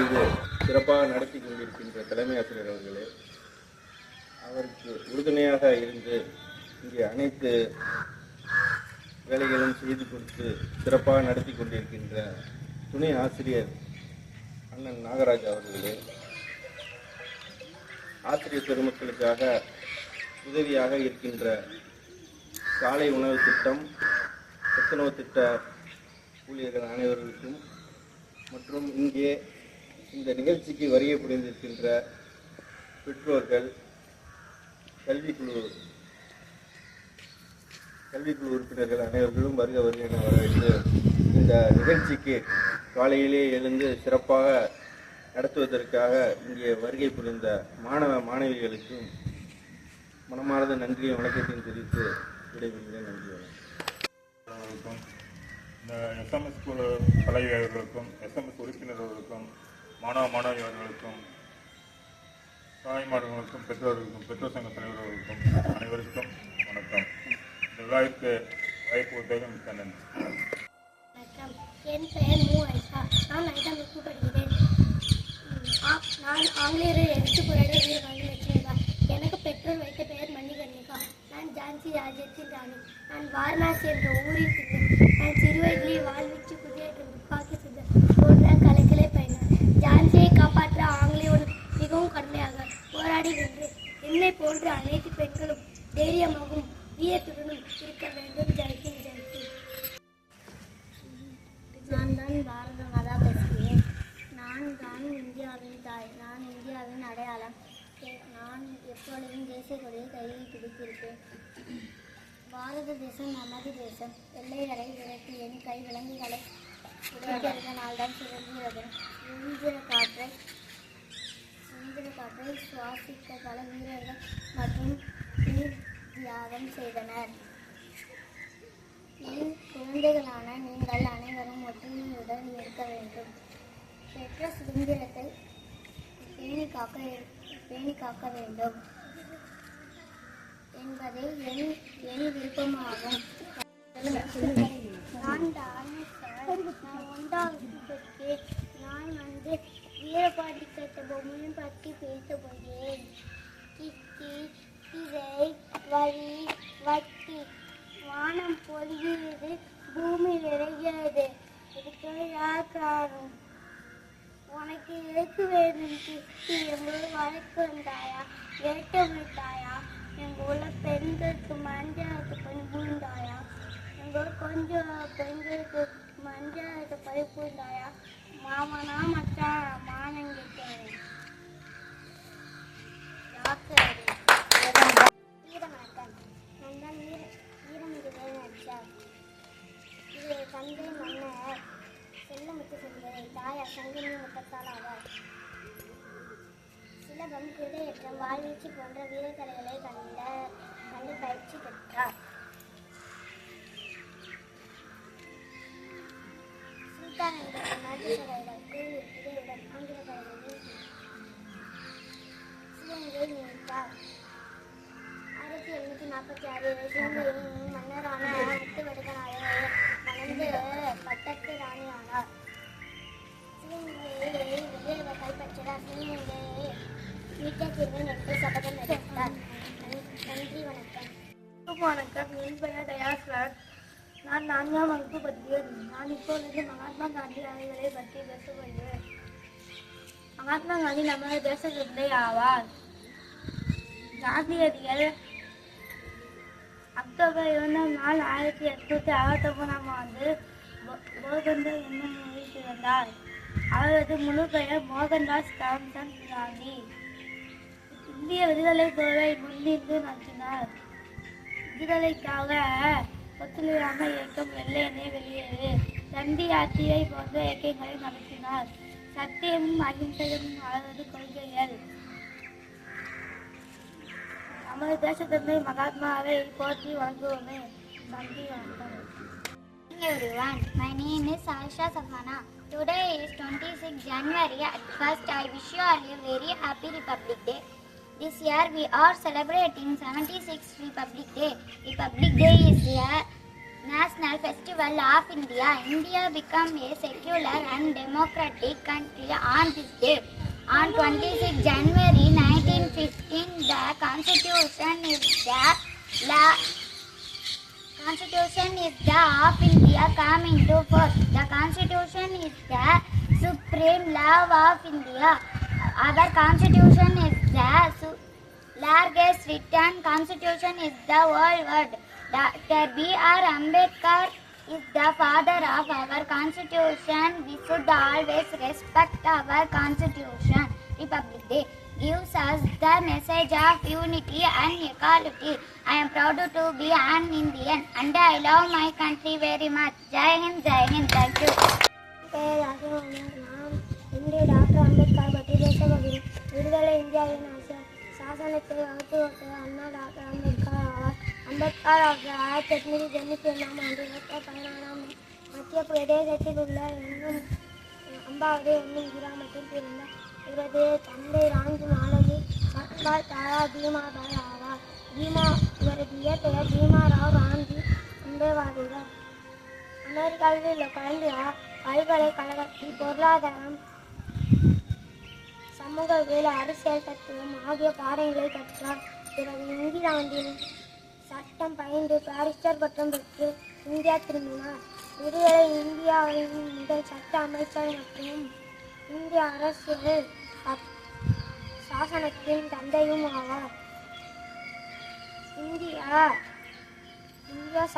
செய்து சிறப்பாக நடத்தி கொண்டிருக்கின்ற தலைமை ஆசிரியர் அவர்களே, அவருக்கு உறுதுணையாக இருந்து இங்கே அனைத்து வேலைகளும் செய்து கொடுத்து சிறப்பாக நடத்தி கொண்டிருக்கின்ற துணை ஆசிரியர் அண்ணன் நாகராஜ் அவர்களே, ஆசிரியர் பெருமக்களுக்காக உதவியாக இருக்கின்ற காலை உணவு திட்டம், சத்துணவு திட்ட ஊழியர்கள் அனைவர்களுக்கும் மற்றும் இங்கே இந்த நிகழ்ச்சிக்கு வருகை புரிந்திருக்கின்ற பெற்றோர்கள், கல்விக்குழு உறுப்பினர்கள் அனைவர்களும் வருக என வரவேற்று இந்த நிகழ்ச்சிக்கு காலையிலே எழுந்து சிறப்பாக நடத்துவதற்காக இங்கே வருகை புரிந்த மாணவிகளுக்கும் மனமார்ந்த நன்றியை வணக்கத்தையும் தெரிவித்து விடைபெறுகிறேன். நன்றி வணக்கம். இந்த எஸ்எம்எஸ் குழு தலைவர்களுக்கும் எஸ்எம்எஸ் உறுப்பினர்களுக்கும் மாணவியர்களுக்கும் தாய்மார்களுக்கும் பெற்றோர்களுக்கும் பெற்றோர் சங்க தலைவர்களுக்கும் அனைவருக்கும் வணக்கம். இந்த விழாவிற்கு வாய்ப்பு கொடுத்தது மிக்க நன்றி. வணக்கம். என் பெயர் மு ஐசா. நான் 5ஆம் வகுப்பு படிக்கிறேன். நான் ஆங்கிலேயர் எழுத்து குரலை வீரவாங்கி. எனக்கு பெற்றோர் வைத்த பெயர் மணிகர்ணிகா. நான் ஜான்சி ராஜேந்திரன் ராணி. நான் வாரணாசி என்ற ஊரில் பிறந்தேன். நான் சிறு வயதிலே வாழ்வீச்சு குதிரை துப்பாக்கி சுதர் போன்ற கலைகளை பயின்றேன். ஜான்சியை காப்பாற்ற ஆங்கிலேயோடு மிகவும் கடுமையாக போராடி வென்றேன். என்னை போன்ற அனைத்து பெண்களும் தைரியமாகவும் வீரத்துடனும் இருக்க வேண்டும். ஜெய்ஹிந்த். நான் தான் பாரத மாதா பேசுகிறேன். நான் தான் இந்தியாவின் தாய். நான் இந்தியாவின் அடையாளம். நான் எப்பொழுதும் தேசிய கொடியை கையில் பிடித்திருப்பேன். பாரத தேசம் நமது தேசம். எல்லைகளை விரட்டி என் கை விலங்குகளை உடைக்கிறதுனால்தான் சுதந்திரது. சுதந்திர காற்றை சுவாசிக்க பல வீரர்கள் மற்றும் உயிர் தியாகம் செய்தனர். குழந்தைகளான நீங்கள் அனைவரும் ஒற்றுமையுடன் இருக்க வேண்டும். பெற்ற சுதந்திரத்தை பேணி காக்க வேண்டும் என்பதே என் விருப்பமாகும். நான் டான்சர். நான் 1ஆவது படிக்கிறேன். நான் வீரபாண்டி கட்ட பொம்மையும் பற்றி பேச போகிறேன். கிக்கி, கிரை, வழி, வட்டி. வானம் பொழிகிறது, பூமி விரைகிறது. இதுக்கு யார் காரணம்? உனக்கு எதுக்கு வேணும் கிஸ்தி? எங்களோட வழக்கு வந்தாயா? வேட்டை விட்டாயா? எங்கள் ஊர்ல பெண்களுக்கு மஞ்சளுக்கு பணி பூண்டாயா? எங்களோட கொஞ்சம் பெண்களுக்கு மஞ்சளுக்கு பணி பூண்டாயா? மாமனா மச்சான் மானங்கிட்டேன். வீரமாட்டன் நான் வீரமுடிவே நடிச்சார். இது தந்தை மன்னர் செல்லமுத்து செல்வரை தாயார் சங்கினி முத்தத்தால் ஆவார். சிலபம், குதிரையேற்றம், வாழ்வீச்சு போன்ற வீரக்கலைகளை கண்டு பயிற்சி பெற்றார். சுல்தான் என்ற மருத்துவர்களுக்கு இதையுடன் ஆங்கில படைகளில் சிவகங்கை நினைத்தார். 1746 சிவகங்கையின் மன்னரான முத்துவடுகநாயகரை மணந்து பட்டத்து ராணியானார். சிவகங்கையை விஜயவர் கைப்பற்றினார். சிவகங்கையை மீட்டச் செய்வேன் என்று சபதம் எடுத்தார். நன்றி. வணக்கம். வணக்கம். என் பெயர் தயாஸ்வர். நான் 4ஆம் வகுப்பு படிக்கிறேன். நான் இப்பொழுது மகாத்மா காந்தி அவர்களை பற்றி பேசப்படுகிறேன். மகாத்மா காந்தி நமது தேச தந்தை ஆவார். காந்தியடிகள் அக்டோபர் 2ஆம் நாள் 1869ஆம் ஆண்டு போர்பந்தர் என்னும் ஊரில் பிறந்தார். அவரது முழு பெயர் மோகன்தாஸ் கரம்சந்த் காந்தி. இந்திய விடுதலை போரை முன்னின்று நடத்தினார். விடுதலைக்காக ஒத்துழையாமை இயக்கம், வெள்ளையனே வெளியேறு, தண்டி ஆட்சியை போன்ற இயக்கங்களை நடத்தினார். சத்தியமும் அகிம்சையும் அவரது கொள்கைகள். நமது தேசத்தந்தை மகாத்மாவை போற்றி வணங்குவோமே. நன்றி. வணக்கம். Hello everyone, my name is Aisha Safana. Today is 26 January. At first, I wish you all a very happy Republic Day. This year we are celebrating 76th Republic Day. Republic Day is a National Festival of India. India became a secular and democratic country on this day. On 26 January 1915, the Constitution is the of India come into force. The Constitution is the supreme law of India. Our Constitution is the largest written Constitution is the world. Dr. B.R. Ambedkar is the father of our Constitution. We should always respect our Constitution. Republic Day gives us the message of unity and equality. I am proud to be an Indian and I love my country very much. Jai Hind, thank you. பெயர் ராஜகோபால். நான் இன்று doctor Ambedkar பற்றி பேச போகிறேன். விடுதலை இந்தியாவின் சாசனத்தை வகுத்து கொடுத்தவர் அண்ணா டாக்டர் அம்பேத்கர் ஆவார். அம்பேத்கர் 1891 ஆண்டு ஏப்ரல் 16 மத்திய பிரதேசத்தில் உள்ள அம்பாவதி என்னும் கிராமத்தில் பிறந்தார். இவரது தந்தை ராம்ஜி மாலவி சத்பால் தாரா பீமாபாய் ஆவார். இவரது இயற்பெயர் பீமாராவ் ராம்ஜி அம்பேவாதிகர். அமெரிக்காவில் உள்ள கொலம்பியா பல்கலைக்கழகத்தில் பொருளாதாரம், சமூகவியல், அரசியல் தத்துவம் ஆகிய பாடங்களை கற்றார். பிறகு இங்கிலாந்தில் சட்டம் பயின்று பாரிஸ்டர் பட்டம் பெற்று இந்தியா திரும்பினார். விடுதலை இந்தியாவின் முதல் சட்ட அமைச்சர் மற்றும் இந்திய அரசியல் சாசனத்தின் தந்தையும் ஆவார். இந்திய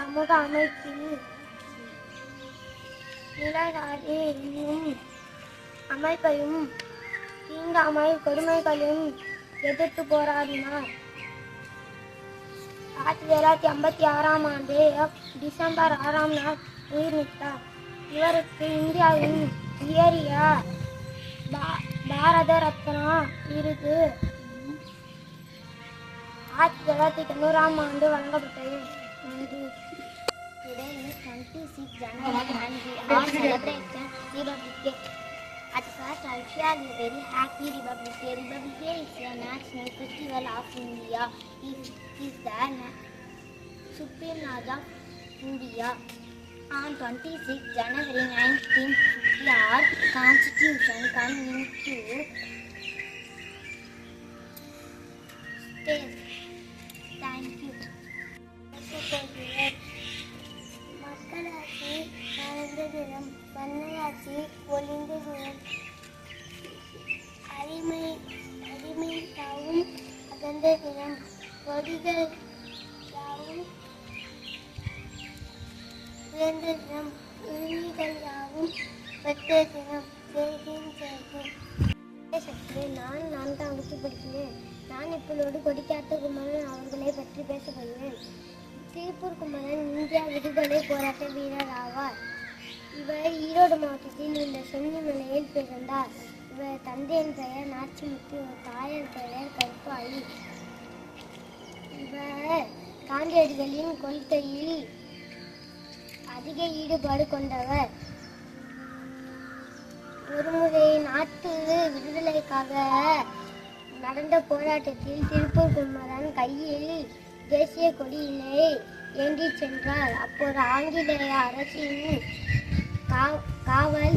சமூக அமைப்பில் நிலநாடு என்னும் அமைப்பையும் தீண்டாமை கொடுமைகளையும் எதிர்த்து போராடினார். 1956 ஆண்டு டிசம்பர் 6 நாள் உயிர் நீத்தார். இவருக்கு இந்தியாவின் உயரிய பாரத ரத்னா விருது 1990 ஆண்டு வழங்கப்பட்டது. நன்றி. Today is 26 January and we are celebrating Republic Day. At first, I feel very happy Republic Day. Republic Day is a national festival of India. It is the supreme law of India. On 26 January 1950, our Constitution came into state. Thank you. மக்களாட்சி வாழ்ந்த தினம், பண்ணையாட்சி ஒளிந்த தினம், அடிமை யாவும் அகன்ற தினம், கொடிகள் யாவும் உயர்ந்த தினம், உரிமைகள் யாவும் பெற்ற தினம். நான் 4ஆம் வகுப்பு படிக்கிறேன். நான் இப்பொழுது கொடிக்காத்த குமரன் அவர்களை பற்றி பேசப்படுகிறேன். திருப்பூர் குமரன் இந்தியா விடுதலை போராட்ட வீரர் ஆவார். இவர் ஈரோடு மாவட்டத்தில் உள்ள சென்னிமலையில் பிறந்தார். இவர் தந்தையின் பெயர் நாச்சிமுத்து, தாயார் பெயர் கருப்பாயி. இவர் காந்தியடிகளின் கொள்கையில் அதிக ஈடுபாடு கொண்டவர். ஒருமுறை நாட்டு விடுதலைக்காக நடந்த போராட்டத்தில் திருப்பூர் குமரன் கையில் தேசிய கொடியினை ஏந்திச் சென்றார். அப்போது ஆங்கிலேய அரசின் காவல்